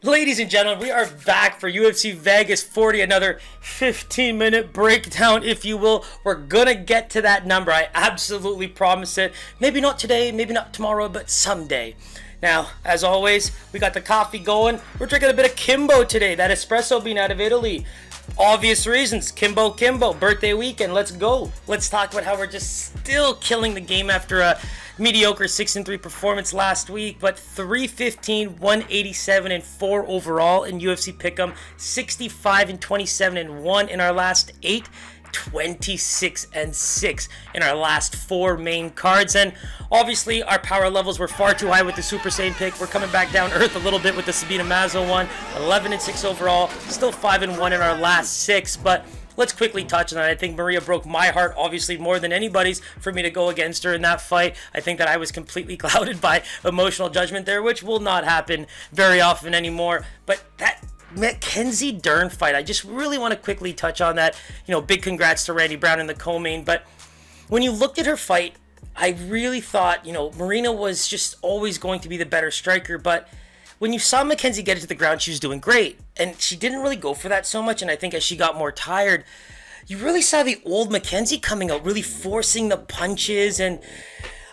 Ladies and gentlemen, we are back for UFC Vegas 40, another 15-minute breakdown, if you will. We're gonna get to that number. I absolutely promise it. Maybe not today, maybe not tomorrow, but someday. Now, as always, we got the coffee going. We're drinking a bit of Kimbo today, that espresso bean out of Italy. Obvious reasons. Kimbo, birthday weekend. Let's go. Let's talk about how we're just still killing the game after a mediocre 6-3 performance last week, but 315, 187, and 4 overall in UFC Pick'em, 65 and 27 and 1 in our last 8. 26 and 6 in our last 4 main cards, and obviously our power levels were far too high with the Super Saiyan pick. We're coming back down earth a little bit with the Sabina Mazo one. 11 and 6 overall, still 5 and 1 in our last 6, but let's quickly touch on that. I think Maria broke my heart, obviously more than anybody's, for me to go against her in that fight. I think that I was completely clouded by emotional judgment there, which will not happen very often anymore. But that Mackenzie Dern fight, I just really want to quickly touch on that. Big congrats to Randy Brown in the co-main. But when you looked at her fight, I really thought, Marina was just always going to be the better striker. But when you saw Mackenzie get it to the ground, she was doing great. And she didn't really go for that so much. And I think as she got more tired, you really saw the old Mackenzie coming out, really forcing the punches. And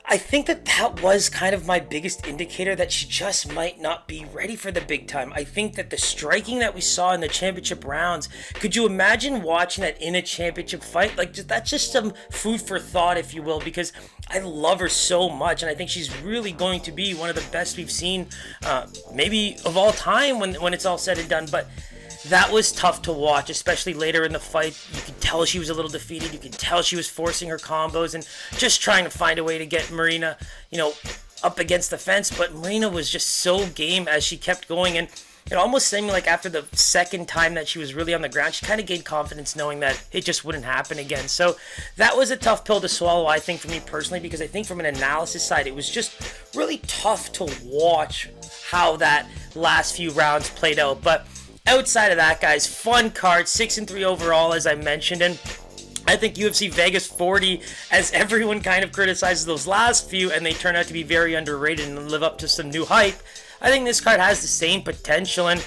I think that was kind of my biggest indicator that she just might not be ready for the big time. I think that the striking that we saw in the championship rounds, could you imagine watching that in a championship fight? That's just some food for thought, if you will, because I love her so much, and I think she's really going to be one of the best we've seen, maybe of all time when it's all said and done. But that was tough to watch, especially later in the fight. You could tell she was a little defeated. You could tell she was forcing her combos and just trying to find a way to get Marina, up against the fence. But Marina was just so game as she kept going. And it almost seemed like after the second time that she was really on the ground, she kind of gained confidence knowing that it just wouldn't happen again. So that was a tough pill to swallow, I think, for me personally, because I think from an analysis side, it was just really tough to watch how that last few rounds played out. But outside of that, guys, fun card, 6-3 overall, as I mentioned, and I think UFC Vegas 40, as everyone kind of criticizes those last few, and they turn out to be very underrated and live up to some new hype, I think this card has the same potential, and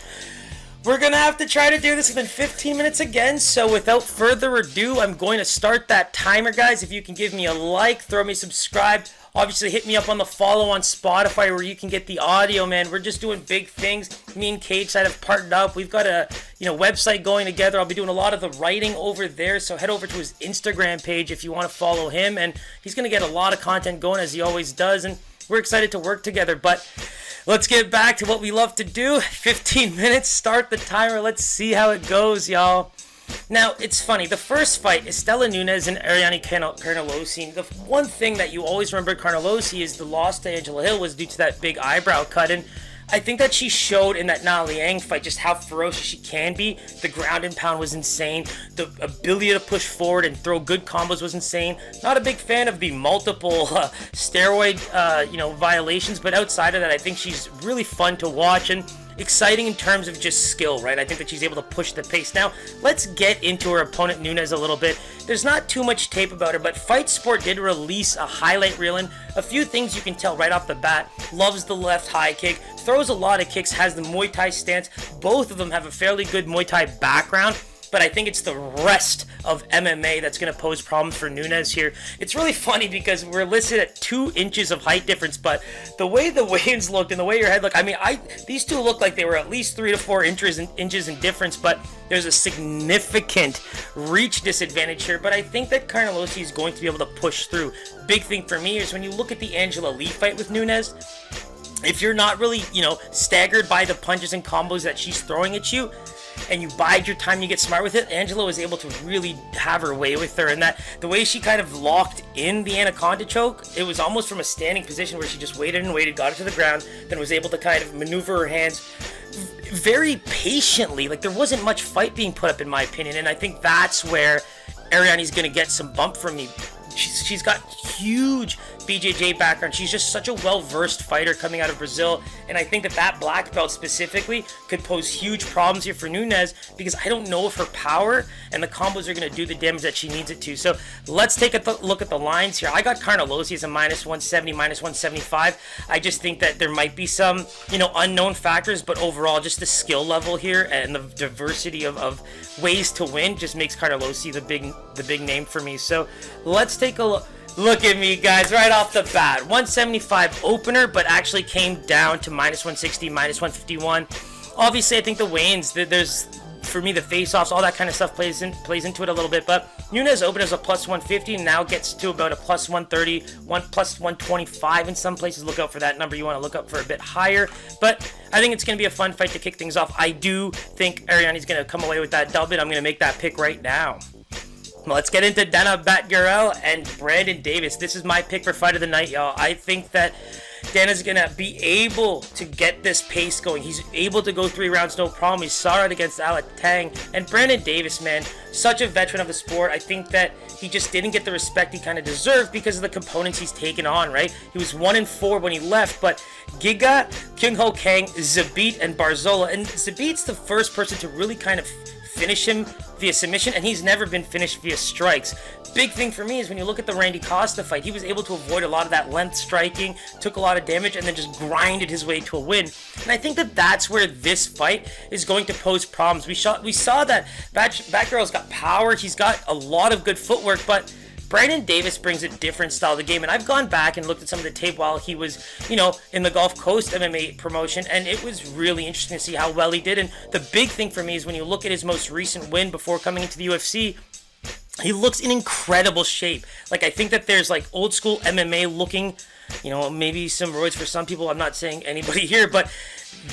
we're going to have to try to do this within 15 minutes again. So without further ado, I'm going to start that timer, guys. If you can give me a like, throw me a subscribe. Obviously, hit me up on the follow on Spotify where you can get the audio, man. We're just doing big things. Me and Cage Side have partnered up. We've got a website going together. I'll be doing a lot of the writing over there. So head over to his Instagram page if you want to follow him. And he's going to get a lot of content going, as he always does. And we're excited to work together. But let's get back to what we love to do. 15 minutes. Start the timer. Let's see how it goes, y'all. Now, it's funny, the first fight, Istela Nunes and Ariane Carnelossi, the one thing that you always remember Carnelossi is the loss to Angela Hill was due to that big eyebrow cut, and I think that she showed in that Na Liang fight just how ferocious she can be. The ground and pound was insane. The ability to push forward and throw good combos was insane. Not a big fan of the multiple steroid, violations, but outside of that, I think she's really fun to watch and exciting in terms of just skill, right? I think that she's able to push the pace. Now, let's get into her opponent, Nunes, a little bit. There's not too much tape about her, but Fight Sport did release a highlight reel, and a few things you can tell right off the bat. Loves the left high kick, throws a lot of kicks, has the Muay Thai stance. Both of them have a fairly good Muay Thai background, but I think it's the rest of MMA that's going to pose problems for Nunes here. It's really funny because we're listed at 2 inches of height difference, but the way the weigh-ins looked and the way your head looked, these two look like they were at least 3 to 4 inches in difference, but there's a significant reach disadvantage here. But I think that Carnelossi is going to be able to push through. Big thing for me is when you look at the Angela Lee fight with Nunes, if you're not really, staggered by the punches and combos that she's throwing at you, and you bide your time, you get smart with it, Angela was able to really have her way with her, and that the way she kind of locked in the anaconda choke, it was almost from a standing position where she just waited and waited, got it to the ground, then was able to kind of maneuver her hands very patiently. Like, there wasn't much fight being put up, in my opinion, and I think that's where Ariane's going to get some bump from me. She's got huge BJJ background. She's just such a well-versed fighter coming out of Brazil, and I think that that black belt specifically could pose huge problems here for Nunes, because I don't know if her power and the combos are going to do the damage that she needs it to. So let's take a look at the lines here. I got Carnelossi as a -170, -175. I just think that there might be some, unknown factors, but overall, just the skill level here and the diversity of ways to win just makes Carnelossi the big name for me. So let's take a look. Look at me, guys, right off the bat. 175 opener, but actually came down to -160, -151. Obviously, I think the weigh-ins, there's, for me, the face-offs, all that kind of stuff plays into it a little bit. But Nunes opened as a +150, now gets to about a +130, +125 in some places. Look out for that number. You want to look up for a bit higher. But I think it's going to be a fun fight to kick things off. I do think Ariane is going to come away with that dub. I'm going to make that pick right now. Let's get into Danaa, Batgerel, and Brandon Davis. This is my pick for fight of the night, y'all. I think that Danaa's going to be able to get this pace going. He's able to go 3 rounds, no problem. We saw it against Tang. And Brandon Davis, man, such a veteran of the sport. I think that he just didn't get the respect he kind of deserved because of the components he's taken on, right? He was 1-4 when he left, but Giga, Kyung Ho Kang, Zabit, and Barzola. And Zabit's the first person to really kind of finish him via submission, and he's never been finished via strikes. Big thing for me is when you look at the Randy Costa fight, he was able to avoid a lot of that length striking, took a lot of damage, and then just grinded his way to a win. And I think that that's where this fight is going to pose problems. We saw that Batgerel's got power, he's got a lot of good footwork, but Brandon Davis brings a different style to the game, and I've gone back and looked at some of the tape while he was, in the Gulf Coast MMA promotion, and it was really interesting to see how well he did. And the big thing for me is when you look at his most recent win before coming into the UFC, he looks in incredible shape. Like, I think that there's like old school MMA looking, maybe some roids for some people. I'm not saying anybody here, but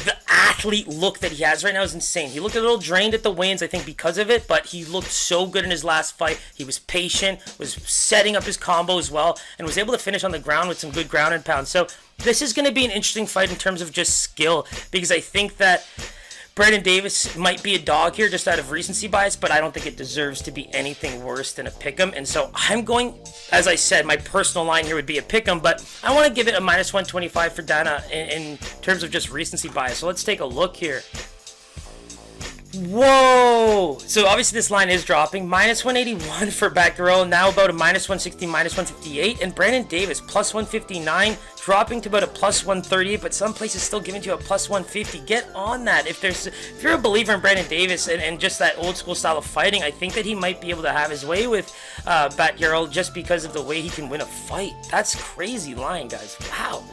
the athlete look that he has right now is insane. He looked a little drained at the weigh-ins, I think, because of it, but he looked so good in his last fight. He was patient, was setting up his combo as well, and was able to finish on the ground with some good ground and pound. So this is going to be an interesting fight in terms of just skill, because I think that Brandon Davis might be a dog here just out of recency bias, but I don't think it deserves to be anything worse than a pick'em. And so I'm going, as I said, my personal line here would be a pick'em, but I want to give it a -125 for Danaa in terms of just recency bias. So let's take a look here. Whoa! So obviously this line is dropping. -181 for Batgerel, now about a -160, -158. And Brandon Davis, +159, dropping to about a +138, but some places still giving to you a +150. Get on that. If you're a believer in Brandon Davis and just that old school style of fighting, I think that he might be able to have his way with Batgerel just because of the way he can win a fight. That's crazy line, guys. Wow.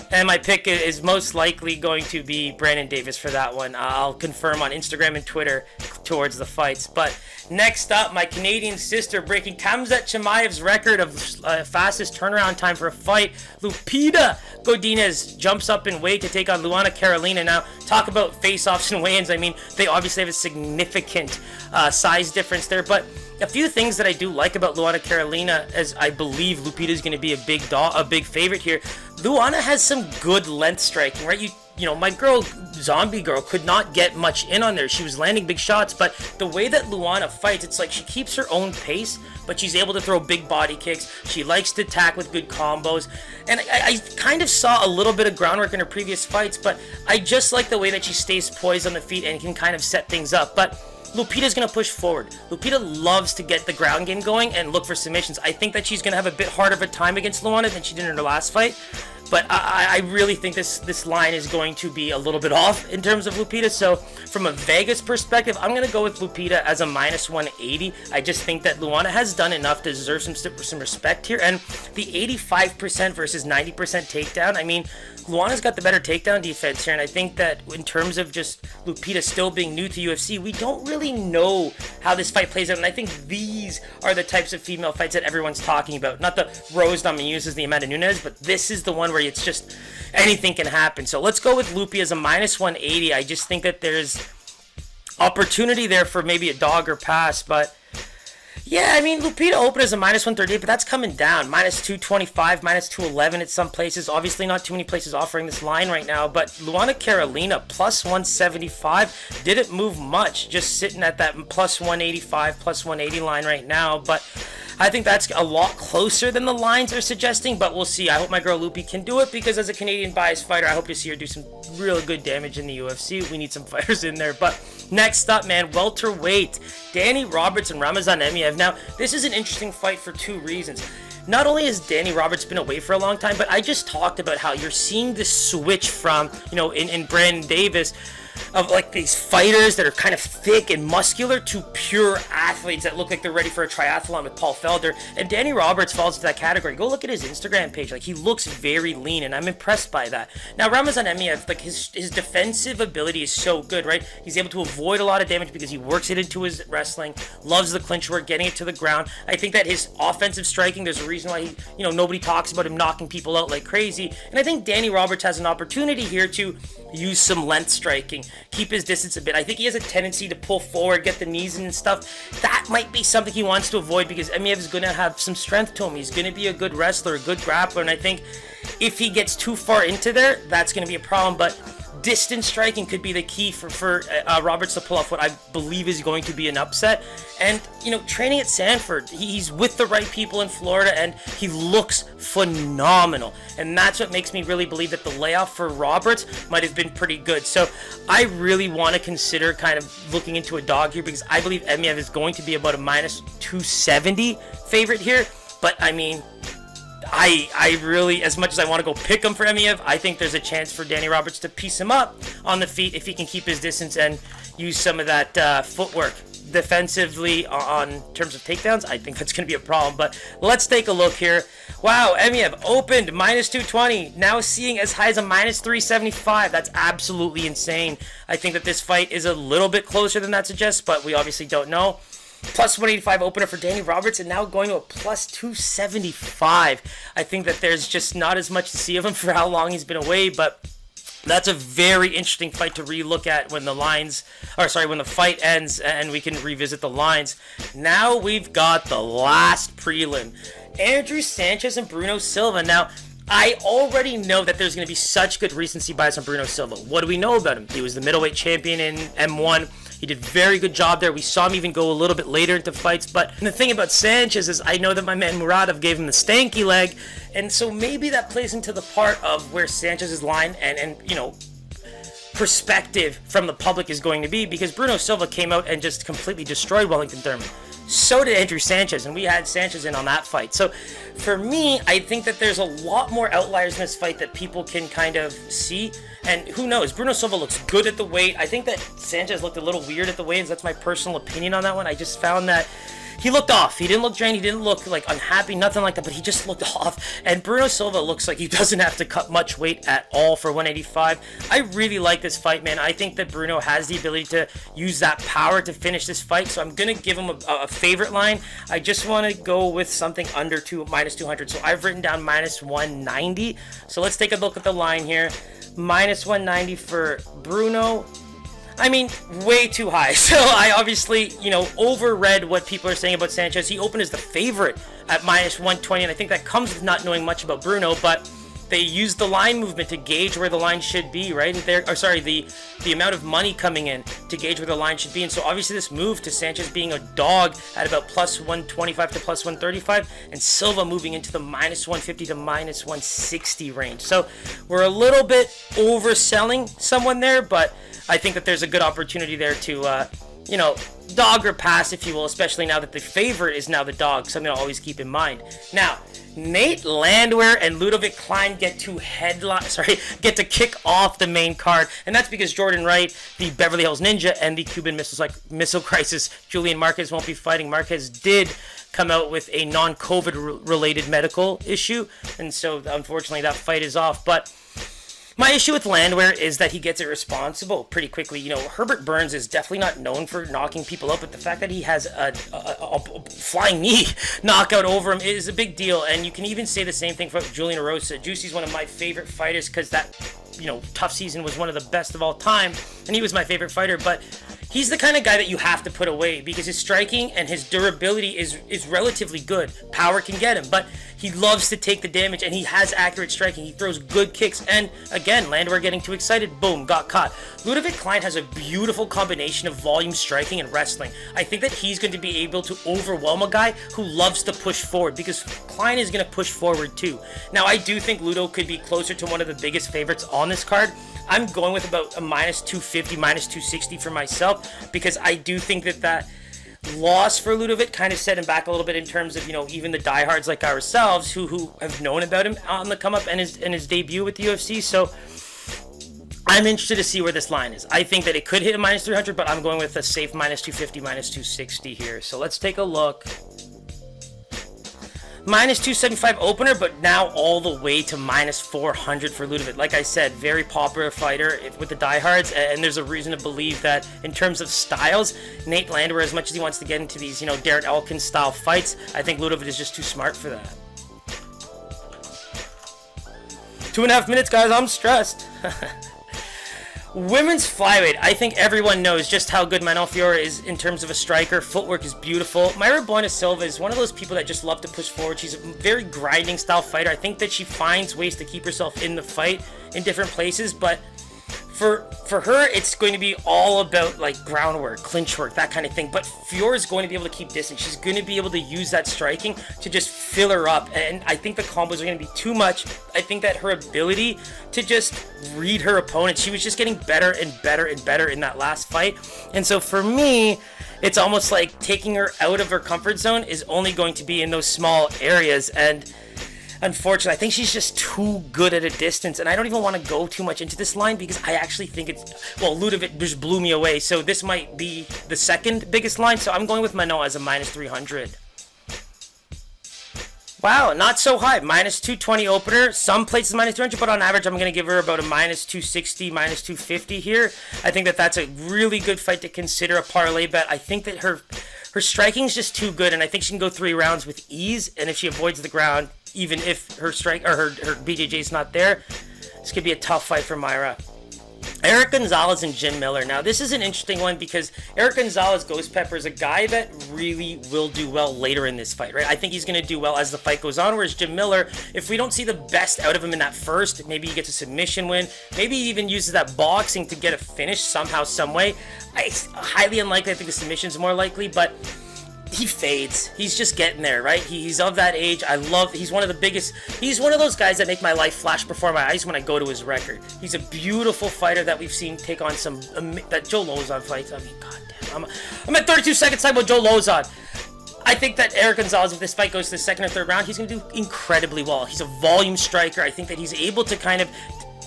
And my pick is most likely going to be Brandon Davis for that one. I'll confirm on Instagram and Twitter towards the fights. But next up, my Canadian sister breaking Khamzat Chimaev's record of fastest turnaround time for a fight. Lupita Godinez jumps up in weight to take on Luana Carolina. Now, talk about face-offs and weigh-ins. I mean, they obviously have a significant size difference there, but a few things that I do like about Luana Carolina, as I believe Lupita is going to be a big favorite here. Luana has some good length striking, right? My girl, Zombie Girl, could not get much in on there. She was landing big shots, but the way that Luana fights, it's like she keeps her own pace, but she's able to throw big body kicks. She likes to attack with good combos, and I kind of saw a little bit of groundwork in her previous fights, but I just like the way that she stays poised on the feet and can kind of set things up. But Lupita's going to push forward. Lupita loves to get the ground game going and look for submissions. I think that she's going to have a bit harder of a time against Luana than she did in her last fight. But I really think this line is going to be a little bit off in terms of Lupita. So from a Vegas perspective, I'm going to go with Lupita as a -180. I just think that Luana has done enough to deserve some respect here. And the 85% versus 90% takedown, I mean, Luana's got the better takedown defense here. And I think that in terms of just Lupita still being new to UFC, we don't really know how this fight plays out. And I think these are the types of female fights that everyone's talking about. Not the Rose Namajunas as the Amanda Nunes, but this is the one where it's just anything can happen. So let's go with Lupi as a -180. I just think that there's opportunity there for maybe a dog or pass, but yeah, I mean, Lupita opened as a -138, but that's coming down. -225, -211 at some places. Obviously not too many places offering this line right now, but Luana Carolina +175 didn't move much, just sitting at that +185, +180 line right now. But I think that's a lot closer than the lines are suggesting, but we'll see. I hope my girl Lupi can do it, because as a Canadian biased fighter, I hope to see her do some real good damage in the UFC. We need some fighters in there. But next up, man, welterweight, Danny Roberts and Ramazan Emeev. Now, this is an interesting fight for two reasons. Not only has Danny Roberts been away for a long time, but I just talked about how you're seeing this switch from, in Brandon Davis, of like these fighters that are kind of thick and muscular to pure athletes that look like they're ready for a triathlon with Paul Felder. And Danny Roberts falls into that category. Go look at his Instagram page. Like, he looks very lean, and I'm impressed by that. Now, Ramazan Emeev, like, his defensive ability is so good, right? He's able to avoid a lot of damage because he works it into his wrestling, loves the clinch work, getting it to the ground. I think that his offensive striking, there's a reason why he, nobody talks about him knocking people out like crazy. And I think Danny Roberts has an opportunity here to use some length striking, keep his distance a bit. I think he has a tendency to pull forward, get the knees in and stuff. That might be something he wants to avoid, because Emeev is going to have some strength to him. He's going to be a good wrestler, a good grappler, and I think if he gets too far into there, that's going to be a problem. But distance striking could be the key for Roberts to pull off what I believe is going to be an upset. And, training at Sanford, he's with the right people in Florida, and he looks phenomenal. And that's what makes me really believe that the layoff for Roberts might have been pretty good. So I really want to consider kind of looking into a dog here, because I believe Emeev is going to be about a minus 270 favorite here. But, I mean, I really, as much as I want to go pick him for Emeev, I think there's a chance for Danny Roberts to piece him up on the feet if he can keep his distance and use some of that footwork. Defensively, on terms of takedowns, I think that's going to be a problem. But let's take a look here. Wow, Emeev opened minus 220, now seeing as high as a minus 375. That's absolutely insane. I think that this fight is a little bit closer than that suggests, but we obviously don't know. Plus 185 opener for Danny Roberts, and now going to a plus 275. I think that there's just not as much to see of him for how long he's been away, but that's a very interesting fight to re-look at when when the fight ends and we can revisit the lines. Now we've got the last prelim. Andrew Sanchez and Bruno Silva. Now, I already know that there's going to be such good recency bias on Bruno Silva. What do we know about him? He was the middleweight champion in M1. He did a very good job there. We saw him even go a little bit later into fights. But the thing about Sanchez is I know that my man Muradov gave him the stanky leg. And so maybe that plays into the part of where Sanchez's line and perspective from the public is going to be, because Bruno Silva came out and just completely destroyed Wellington Thurman. So did Andrew Sanchez, and we had Sanchez in on that fight. So for me, I think that there's a lot more outliers in this fight that people can kind of see. And who knows? Bruno Silva looks good at the weight. I think that Sanchez looked a little weird at the weigh-ins. That's my personal opinion on that one. I just found that he looked off. He didn't look drained. He didn't look like unhappy, nothing like that, but he just looked off. And Bruno Silva looks like he doesn't have to cut much weight at all for 185. I really like this fight, man. I think that Bruno has the ability to use that power to finish this fight, so I'm going to give him a favorite line. I just want to go with something under minus 200. So I've written down minus 190. So let's take a look at the line here. Minus 190 for Bruno. I mean, way too high. So I obviously, overread what people are saying about Sanchez. He opened as the favorite at minus 120, and I think that comes with not knowing much about Bruno, but they used the line movement to gauge where the line should be, right? The amount of money coming in to gauge where the line should be. And so obviously this move to Sanchez being a dog at about plus 125 to plus 135, and Silva moving into the minus 150 to minus 160 range. So we're a little bit overselling someone there, but I think that there's a good opportunity there to, dog or pass, if you will, especially now that the favorite is now the dog, something to always keep in mind. Now, Nate Landwehr and Ľudovít Klein get to kick off the main card, and that's because Jordan Wright, the Beverly Hills Ninja, and the Cuban Missile Crisis, Julian Marquez, won't be fighting. Marquez did come out with a non-COVID related medical issue, and so unfortunately that fight is off. But my issue with Landwehr is that he gets irresponsible pretty quickly. Herbert Burns is definitely not known for knocking people out, but the fact that he has a flying knee knockout over him is a big deal. And you can even say the same thing for Julian Erosa. Juicy's one of my favorite fighters because that, tough season was one of the best of all time, and he was my favorite fighter. But, he's the kind of guy that you have to put away because his striking and his durability is relatively good. Power can get him, but he loves to take the damage, and he has accurate striking. He throws good kicks, and again, Landwehr getting too excited, boom, got caught. Ľudovít Klein has a beautiful combination of volume striking and wrestling. I think that he's going to be able to overwhelm a guy who loves to push forward, because Klein is going to push forward too. Now, I do think Ludo could be closer to one of the biggest favorites on this card. I'm going with about a minus 250, minus 260 for myself, because I do think that loss for Ľudovít kind of set him back a little bit in terms of, even the diehards like ourselves who have known about him on the come up and his debut with the UFC. So I'm interested to see where this line is. I think that it could hit a minus 300, but I'm going with a safe minus 250, minus 260 here. So let's take a look. Minus 275 opener, but now all the way to minus 400 for Ľudovít. Like I said, very popular fighter with the diehards, and there's a reason to believe that in terms of styles, Nate Landwehr, as much as he wants to get into these, Darren Elkins style fights, I think Ľudovít is just too smart for that. 2.5 minutes, guys. I'm stressed. Women's flyweight, I think everyone knows just how good Manon Fiorot is in terms of a striker. Footwork is beautiful. Mayra Silva is one of those people that just love to push forward. She's a very grinding style fighter. I think that she finds ways to keep herself in the fight in different places, but for her, it's going to be all about like groundwork, clinch work, that kind of thing. But Fiorot is going to be able to keep distance. She's going to be able to use that striking to just fill her up. And I think the combos are going to be too much. I think that her ability to just read her opponent, she was just getting better and better and better in that last fight. And so for me, it's almost like taking her out of her comfort zone is only going to be in those small areas. And unfortunately, I think she's just too good at a distance, and I don't even want to go too much into this line because I actually think Ľudovít just blew me away, so this might be the second biggest line, so I'm going with Manon as a minus 300. Wow, not so high. Minus 220 opener. Some places minus 300, but on average, I'm going to give her about a minus 260, minus 250 here. I think that that's a really good fight to consider a parlay bet. I think that her striking is just too good, and I think she can go 3 rounds with ease, and if she avoids the ground, even if her strike or her BJJ is not there, this could be a tough fight for Mayra. Eric Gonzalez and Jim Miller. Now, this is an interesting one because Eric Gonzalez Ghost Pepper is a guy that really will do well later in this fight, right? I think he's going to do well as the fight goes on, whereas Jim Miller, if we don't see the best out of him in that first, maybe he gets a submission win, maybe he even uses that boxing to get a finish somehow, some way. It's highly unlikely. I think the submission's more likely, but he fades. He's just getting there, right? He's of that age. He's one of the biggest. He's one of those guys that make my life flash before my eyes when I go to his record. He's a beautiful fighter that we've seen take on some, that Joe Lozon fights. I mean, goddamn. I'm at 32 seconds time with Joe Lozon. I think that Eric Gonzalez, if this fight goes to the second or third round, he's going to do incredibly well. He's a volume striker. I think that he's able to kind of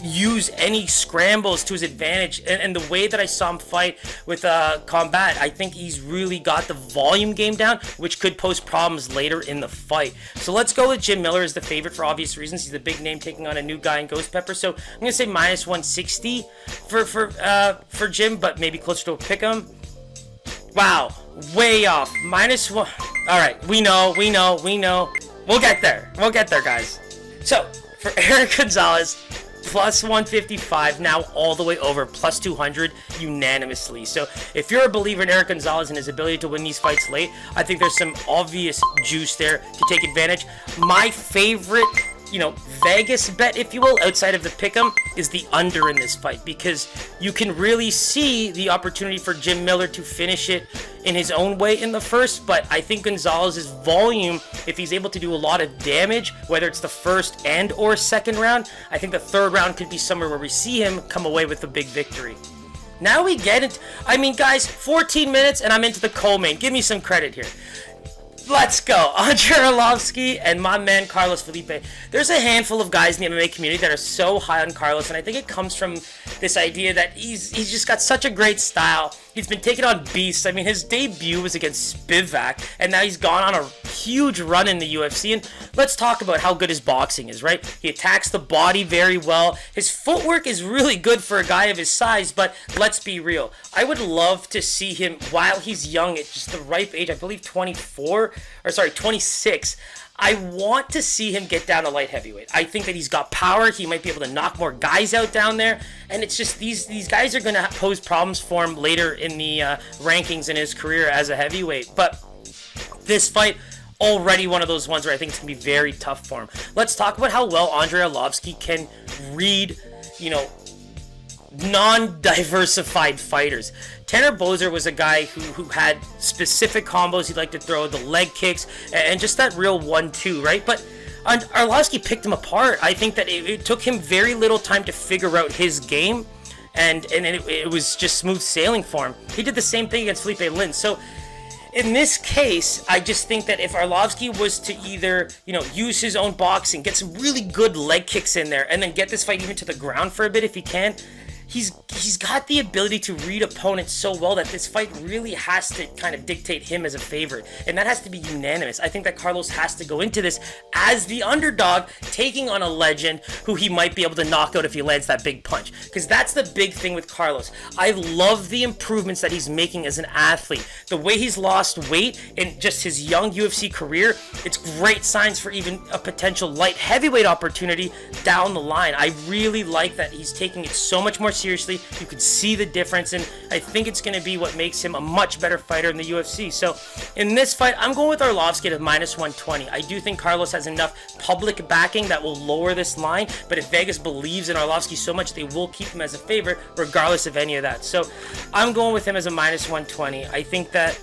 use any scrambles to his advantage, and the way that I saw him fight with Combat, I think he's really got the volume game down, which could pose problems later in the fight. So let's go with Jim Miller as the favorite for obvious reasons. He's a big name taking on a new guy in Ghost Pepper, so I'm gonna say minus 160 for Jim, but maybe closer to a pick'em. Wow, way off. Minus one. All right, we know. We'll get there, guys. So for Eric Gonzalez, plus 155, now all the way over, plus 200 unanimously. So if you're a believer in Eric Gonzalez and his ability to win these fights late, I think there's some obvious juice there to take advantage. My favorite, Vegas bet, if you will, outside of the pick'em, is the under in this fight, because you can really see the opportunity for Jim Miller to finish it in his own way in the first, but I think Gonzalez's volume, if he's able to do a lot of damage, whether it's the first and or second round, I think the third round could be somewhere where we see him come away with a big victory. Now we get it. I mean, guys, 14 minutes and I'm into the co-main. Give me some credit here. Let's go. Andre Arlovsky and my man Carlos Felipe. There's a handful of guys in the MMA community that are so high on Carlos, and I think it comes from this idea that he's just got such a great style. He's been taking on beasts. I mean, his debut was against Spivak, and now he's gone on a huge run in the UFC. And let's talk about how good his boxing is, right? He attacks the body very well. His footwork is really good for a guy of his size, but let's be real. I would love to see him while he's young, at just the ripe age, I believe 26. I want to see him get down to light heavyweight. I think that he's got power. He might be able to knock more guys out down there. And it's just these guys are going to pose problems for him later in the rankings in his career as a heavyweight. But this fight, already one of those ones where I think it's going to be very tough for him. Let's talk about how well Andrei Arlovski can read, non-diversified fighters. Tanner Boser was a guy who had specific combos he'd like to throw, the leg kicks, and just that real 1-2, right? But Arlovski picked him apart. I think that it took him very little time to figure out his game, and it was just smooth sailing for him. He did the same thing against Felipe Lins. So in this case, I just think that if Arlovski was to either, use his own boxing, get some really good leg kicks in there, and then get this fight even to the ground for a bit if he can, he's got the ability to read opponents so well that this fight really has to kind of dictate him as a favorite, and that has to be unanimous. I think that Carlos has to go into this as the underdog, taking on a legend who he might be able to knock out if he lands that big punch, because that's the big thing with Carlos. I love the improvements that he's making as an athlete. The way he's lost weight in just his young UFC career, it's great signs for even a potential light heavyweight opportunity down the line. I really like that he's taking it so much more seriously. You could see the difference, and I think it's going to be what makes him a much better fighter in the UFC. So in this fight, I'm going with Arlovski at -120. I do think Carlos has enough public backing that will lower this line, but if Vegas believes in Arlovski so much, they will keep him as a favorite regardless of any of that. So I'm going with him as a -120. I think that,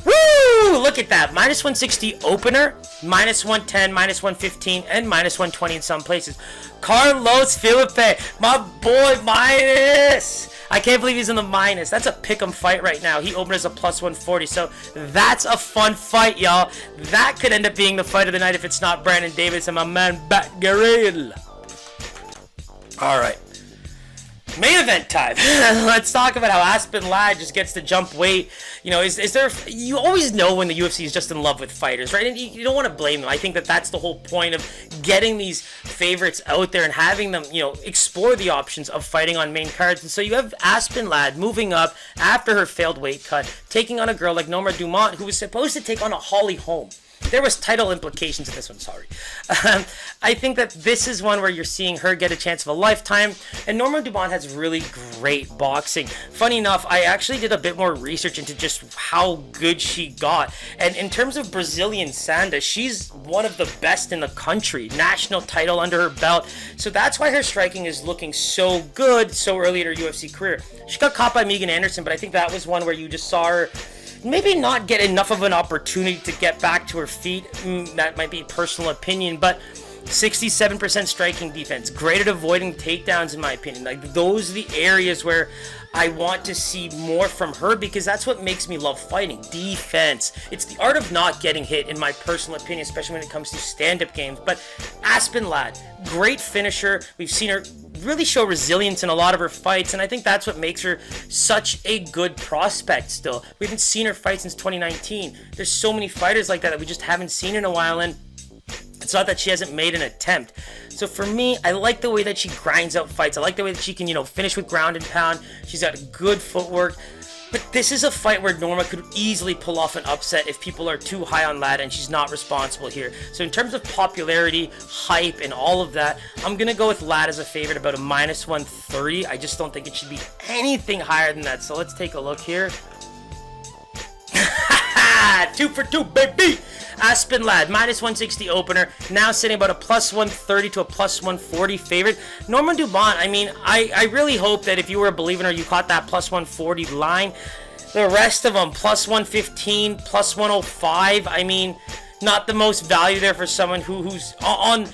woo! Look at that. -160 opener, -110, -115, and -120 in some places. Carlos Felipe, my boy, minus. I can't believe he's in the minus. That's a pick'em fight right now. He opened as a +140, so that's a fun fight, y'all. That could end up being the fight of the night if it's not Brandon Davis and my man Batgerel. All right. Main event time. Let's talk about how Aspen Ladd just gets to jump weight. Is there? You always know when the UFC is just in love with fighters, right? And you don't want to blame them. I think that that's the whole point of getting these favorites out there and having them, explore the options of fighting on main cards. And so you have Aspen Ladd moving up after her failed weight cut, taking on a girl like Norma Dumont, who was supposed to take on a Holly Holm. There was title implications in this one, sorry. I think that this is one where you're seeing her get a chance of a lifetime, and Norma Dumont has really great boxing. Funny enough, I actually did a bit more research into just how good she got, and in terms of Brazilian Sanda, she's one of the best in the country. National title under her belt, so that's why her striking is looking so good so early in her UFC career. She got caught by Megan Anderson, but I think that was one where you just saw her maybe not get enough of an opportunity to get back to her feet. That might be personal opinion, but 67% striking defense, great at avoiding takedowns in my opinion. Like, those are the areas where I want to see more from her, because that's what makes me love fighting. Defense. It's the art of not getting hit, in my personal opinion, especially when it comes to stand-up games. But Aspen Ladd, great finisher. We've seen her really show resilience in a lot of her fights, and I think that's what makes her such a good prospect still. We haven't seen her fight since 2019. There's so many fighters like that we just haven't seen in a while, and it's not that she hasn't made an attempt. So for me, I like the way that she grinds out fights. I like the way that she can, finish with ground and pound. She's got good footwork. But this is a fight where Norma could easily pull off an upset if people are too high on Ladd, and she's not responsible here. So in terms of popularity, hype, and all of that, I'm going to go with Ladd as a favorite, about a -130. I just don't think it should be anything higher than that. So let's take a look here. 2 for 2, baby! Aspen Ladd, -160 opener, now sitting about a +130 to a +140 favorite. Norma Dumont, I really hope that if you were a believer in her, you caught that +140 line. The rest of them, +115, +105, not the most value there for someone who's on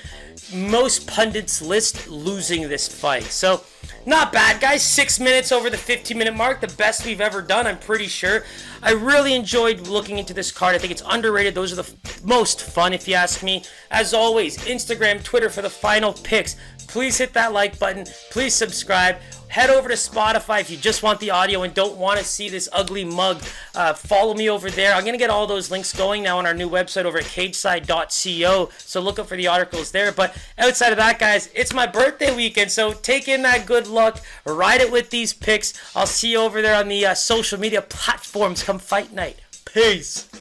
most pundits' list losing this fight. So, not bad, guys. 6 minutes over the 15-minute mark, the best we've ever done, I'm pretty sure. I really enjoyed looking into this card. I think it's underrated. Those are the most fun, if you ask me. As always, Instagram, Twitter for the final picks. Please hit that like button. Please subscribe. Head over to Spotify if you just want the audio and don't want to see this ugly mug. Follow me over there. I'm going to get all those links going now on our new website over at cageside.co, so look up for the articles there. But outside of that, guys, it's my birthday weekend, so take in that good luck. Ride it with these picks. I'll see you over there on the social media platforms come fight night. Peace.